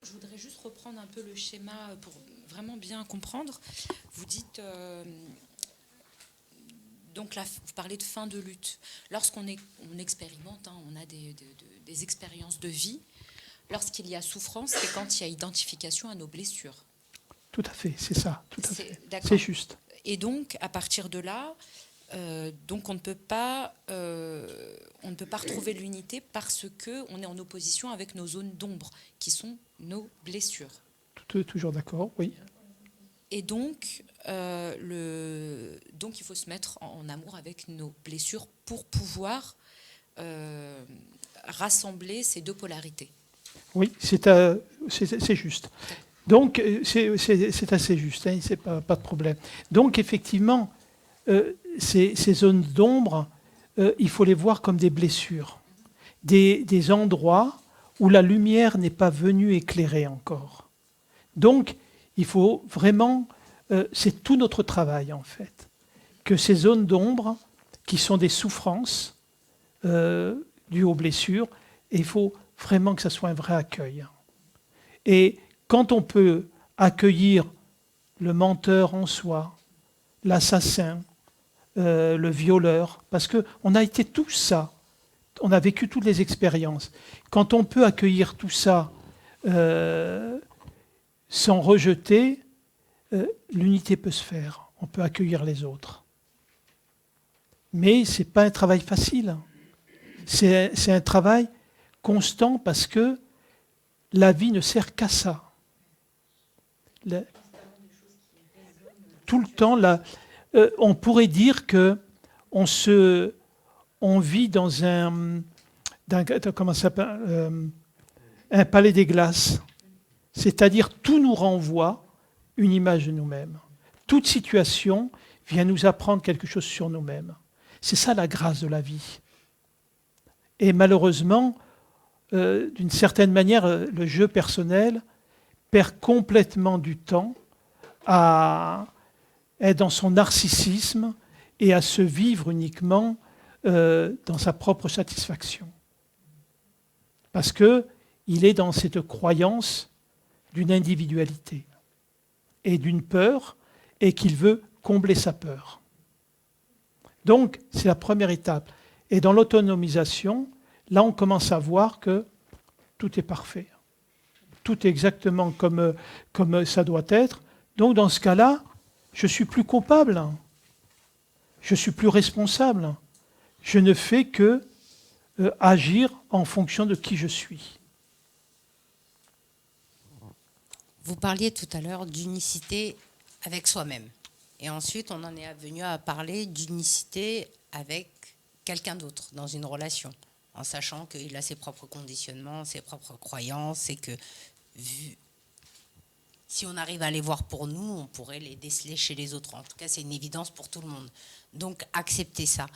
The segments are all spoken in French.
Je voudrais juste reprendre un peu le schéma pour vraiment bien comprendre. Vous dites, donc là, vous parlez de fin de lutte. Lorsqu'on on expérimente, hein, on a des expériences de vie. Lorsqu'il y a souffrance, c'est quand il y a identification à nos blessures. Tout à fait, c'est ça, tout à fait. C'est D'accord. juste. Et donc, à partir de là, donc on ne peut pas retrouver l'unité parce qu'on est en opposition avec nos zones d'ombre, qui sont nos blessures. Toujours d'accord, oui. Et donc, donc, il faut se mettre en amour avec nos blessures pour pouvoir rassembler ces deux polarités. Oui, c'est juste. Donc, c'est assez juste, hein, c'est pas de problème. Donc, effectivement, ces zones d'ombre, il faut les voir comme des blessures, des endroits où la lumière n'est pas venue éclairer encore. Donc, il faut vraiment, c'est tout notre travail en fait, que ces zones d'ombre, qui sont des souffrances dues aux blessures, et il faut vraiment que ça soit un vrai accueil. Et quand on peut accueillir le menteur en soi, l'assassin, le violeur, parce qu'on a été tout ça, on a vécu toutes les expériences. Quand on peut accueillir tout ça sans rejeter, l'unité peut se faire. On peut accueillir les autres. Mais ce n'est pas un travail facile. C'est un travail constant parce que la vie ne sert qu'à ça. Tout le temps, on pourrait dire que on vit dans comment ça s'appelle, un palais des glaces. C'est-à-dire tout nous renvoie une image de nous-mêmes. Toute situation vient nous apprendre quelque chose sur nous-mêmes. C'est ça la grâce de la vie. Et malheureusement, d'une certaine manière, le jeu personnel perd complètement du temps à être dans son narcissisme et à se vivre uniquement dans sa propre satisfaction. Parce qu'il est dans cette croyance d'une individualité et d'une peur, et qu'il veut combler sa peur. Donc, c'est la première étape. Et dans l'autonomisation, là, on commence à voir que tout est parfait. Tout est exactement comme ça doit être. Donc, dans ce cas-là, je suis plus coupable. Je suis plus responsable. Je ne fais que agir en fonction de qui je suis. Vous parliez tout à l'heure d'unicité avec soi-même. Et ensuite, on en est venu à parler d'unicité avec quelqu'un d'autre dans une relation, en sachant qu'il a ses propres conditionnements, ses propres croyances, et que si on arrive à les voir pour nous, on pourrait les déceler chez les autres. En tout cas, c'est une évidence pour tout le monde. Donc, accepter ça.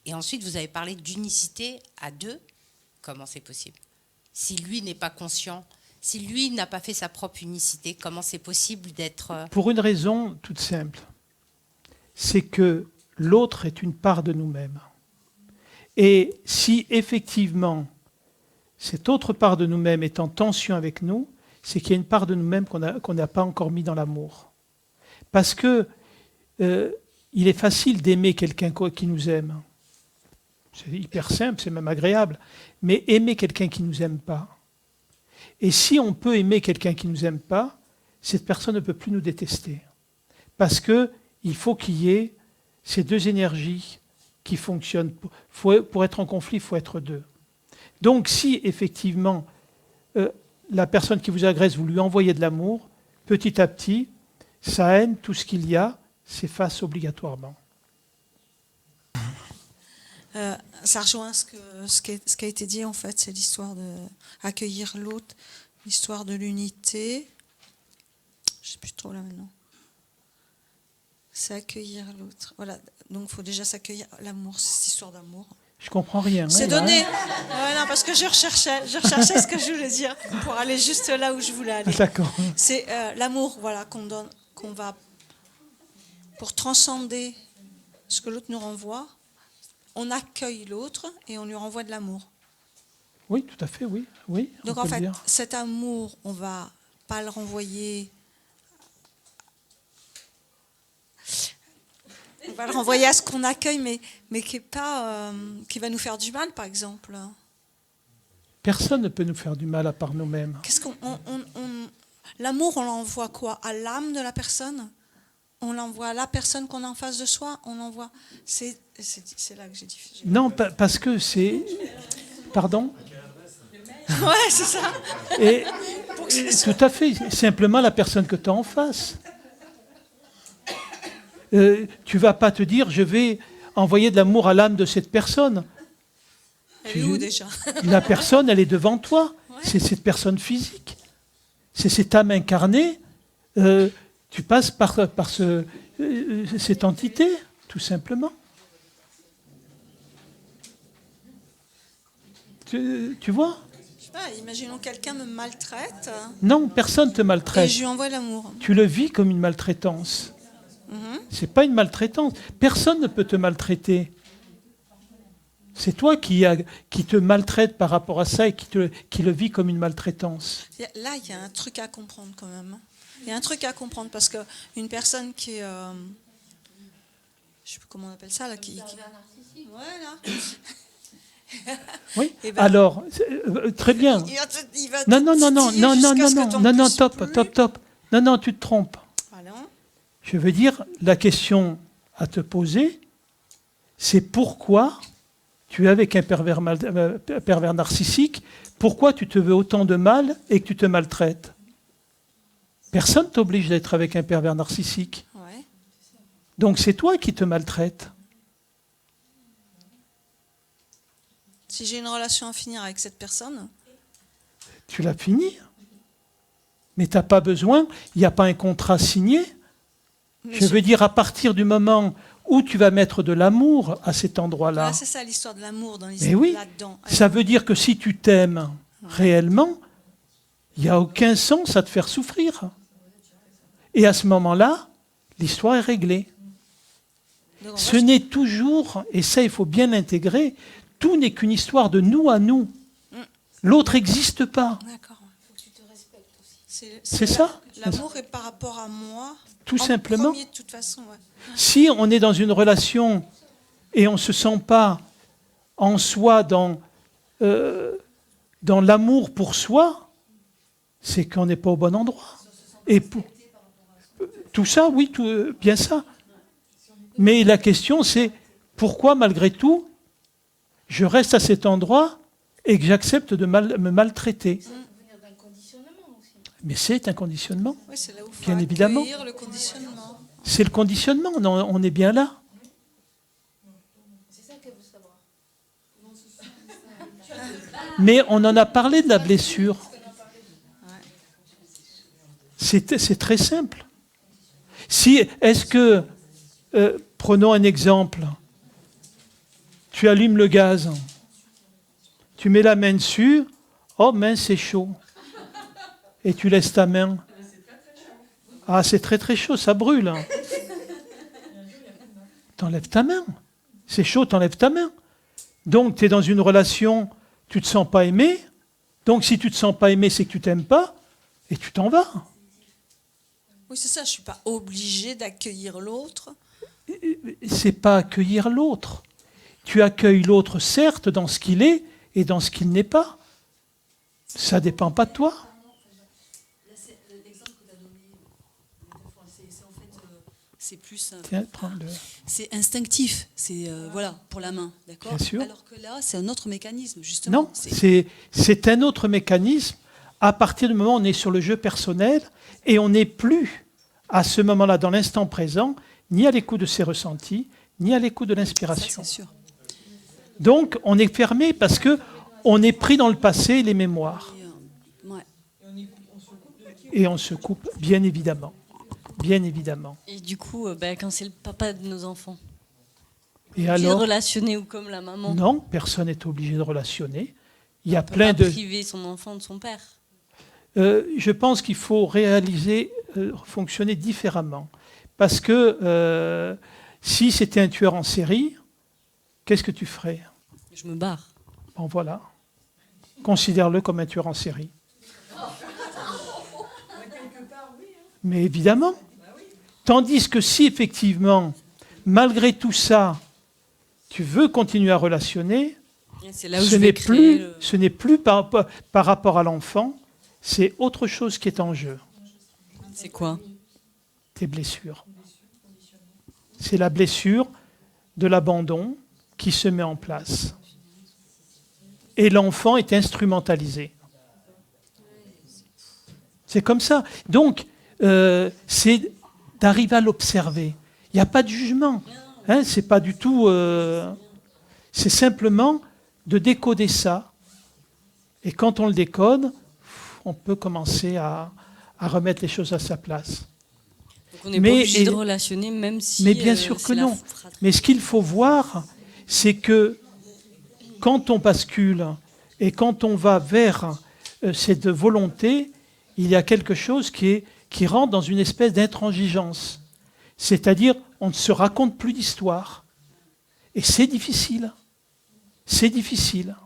Et ensuite, vous avez parlé d'unicité à deux. Comment c'est possible? Si lui n'est pas conscient, si lui n'a pas fait sa propre unicité, comment c'est possible d'être... Pour une raison toute simple. C'est que l'autre est une part de nous-mêmes. Et si effectivement cette autre part de nous-mêmes est en tension avec nous, c'est qu'il y a une part de nous-mêmes qu'on n'a pas encore mis dans l'amour. Parce que il est facile d'aimer quelqu'un qui nous aime. C'est hyper simple, c'est même agréable. Mais aimer quelqu'un qui ne nous aime pas. Et si on peut aimer quelqu'un qui ne nous aime pas, cette personne ne peut plus nous détester. Parce qu'il faut qu'il y ait ces deux énergies qui fonctionnent. Pour être en conflit, il faut être deux. Donc si effectivement la personne qui vous agresse, vous lui envoyez de l'amour, petit à petit, sa haine, tout ce qu'il y a, s'efface obligatoirement. Ça rejoint ce qui a été dit en fait, c'est l'histoire d'accueillir l'autre, l'histoire de l'unité. Je ne sais plus trop là maintenant. C'est accueillir l'autre. Voilà, donc il faut déjà s'accueillir, l'amour, c'est cette histoire d'amour. Je comprends rien. C'est donné. Ouais, non, parce que je recherchais ce que je voulais dire pour aller juste là où je voulais aller. D'accord. C'est l'amour, voilà, qu'on donne, qu'on va pour transcender ce que l'autre nous renvoie. On accueille l'autre et on lui renvoie de l'amour. Oui, tout à fait, oui. Oui, Donc on en peut le fait, dire. cet amour, on va pas le renvoyer. On va le renvoyer à ce qu'on accueille, mais qui est pas, qui va nous faire du mal, par exemple. Personne ne peut nous faire du mal à part nous-mêmes. Qu'est-ce l'amour, on l'envoie quoi? À l'âme de la personne? On l'envoie à la personne qu'on a en face de soi? On l'envoie. C'est là que j'ai diffusé. Non, parce que c'est... Pardon? Ouais, c'est ça. Et tout à fait, simplement la personne que tu as en face. Tu vas pas te dire, je vais envoyer de l'amour à l'âme de cette personne. Elle est où déjà? La personne, elle est devant toi. Ouais. C'est cette personne physique. C'est cette âme incarnée. Tu passes par cette entité, tout simplement. Tu vois? Je sais pas, imaginons quelqu'un me maltraite Non, personne ne te et maltraite. je lui envoie l'amour. Tu le vis comme une maltraitance. C'est pas une maltraitance. Personne ne peut te maltraiter. C'est toi qui te maltraite par rapport à ça et qui le vit comme une maltraitance. Là, il y a un truc à comprendre quand même. Il y a un truc à comprendre parce qu'une personne qui est... je sais plus comment on appelle ça, là, voilà. Oui. Eh ben, Alors, très bien. Il va Non, non, non, non, titiller non, non, jusqu'à non, ce que non, t'en non, non, puisses top, plus. top, top. Non, non, tu te trompes. Voilà. Je veux dire, la question à te poser, c'est pourquoi tu es avec un pervers narcissique, pourquoi tu te veux autant de mal et que tu te maltraites? Personne ne t'oblige d'être avec un pervers narcissique. Ouais. Donc c'est toi qui te maltraites. Si j'ai une relation à finir avec cette personne, Tu l'as fini. Mais tu n'as pas besoin, il n'y a pas un contrat signé. mais Je veux dire, à partir du moment où tu vas mettre de l'amour à cet endroit-là, voilà, c'est ça l'histoire de l'amour dans mais l'histoire oui, là-dedans. ça veut dire que si tu t'aimes réellement, il n'y a aucun sens à te faire souffrir. Et à ce moment-là, l'histoire est réglée. Donc, en Ce fait, n'est toujours, et ça il faut bien l'intégrer, tout n'est qu'une histoire de nous à nous. L'autre n'existe pas. d'accord. C'est ça. L'amour est par rapport à moi. Tout en simplement. premier, de toute façon, ouais. Si on est dans une relation et on ne se sent pas en soi dans l'amour pour soi, c'est qu'on n'est pas au bon endroit. Et tout ça, oui, bien ça. Mais la question, c'est pourquoi, malgré tout, je reste à cet endroit et que j'accepte de me maltraiter. Mais c'est un conditionnement. Oui, c'est là où il faut Bien évidemment. accueillir le conditionnement. C'est le conditionnement, on est bien là. Mais on en a parlé de la blessure. C'est très simple. Est-ce que, prenons un exemple, tu allumes le gaz, tu mets la main dessus, oh mince, c'est chaud. Et tu laisses ta main. Ah, c'est très très chaud, ça brûle. T'enlèves ta main. C'est chaud, t'enlèves ta main. Donc, tu es dans une relation, tu ne te sens pas aimé. Donc, si tu ne te sens pas aimé, c'est que tu t'aimes pas, et tu t'en vas. Oui, c'est ça, je ne suis pas obligée d'accueillir l'autre. C'est pas accueillir l'autre. Tu accueilles l'autre, certes, dans ce qu'il est et dans ce qu'il n'est pas. Ça ne dépend pas de toi. L'exemple que tu as donné, c'est en fait, c'est plus, Tiens, prends-le. c'est instinctif, c'est voilà pour la main, d'accord. Bien sûr. Alors que là, c'est un autre mécanisme justement. Non, c'est un autre mécanisme. À partir du moment où on est sur le jeu personnel et on n'est plus à ce moment-là, dans l'instant présent, ni à l'écoute de ses ressentis, ni à l'écoute de ça, l'inspiration. c'est sûr. Donc, on est fermé parce que on est pris dans le passé et les mémoires. Et, ouais. Et on se coupe, bien évidemment. Bien évidemment. Et du coup, quand c'est le papa de nos enfants, Et obligé de alors, relationner ou comme la maman, non, personne n'est obligé de relationner. Il y a on peut plein pas de... priver son enfant de son père. Je pense qu'il faut fonctionner différemment. Parce que si c'était un tueur en série, qu'est-ce que tu ferais? Je me barre. Bon, voilà. considère-le comme un tueur en série. Mais évidemment. Tandis que si effectivement, malgré tout ça, tu veux continuer à relationner, C'est là où je vais créer le- ce n'est plus par rapport à l'enfant, c'est autre chose qui est en jeu. C'est quoi? Tes blessures. C'est la blessure de l'abandon qui se met en place. Et l'enfant est instrumentalisé. C'est comme ça. Donc, c'est d'arriver à l'observer. Il n'y a pas de jugement. Hein, c'est pas du tout. C'est simplement de décoder ça. Et quand on le décode, on peut commencer à remettre les choses à sa place. Donc on n'est Mais- pas obligé de et- relationner, même si. mais bien sûr que c'est la non. fratrie. Mais ce qu'il faut voir, c'est que quand on bascule et quand on va vers cette volonté, il y a quelque chose qui rentre dans une espèce d'intransigeance. C'est-à-dire, on ne se raconte plus d'histoire. Et c'est difficile. C'est difficile.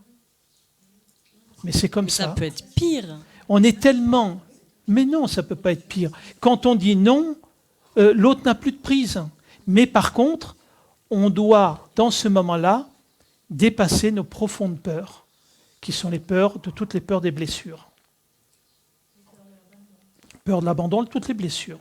Mais c'est comme Ça ça. peut être pire. On est tellement... Mais non, ça ne peut pas être pire. Quand on dit non, l'autre n'a plus de prise. Mais par contre, on doit, dans ce moment-là, dépasser nos profondes peurs, qui sont les peurs de toutes les peurs des blessures. Peur de l'abandon, toutes les blessures.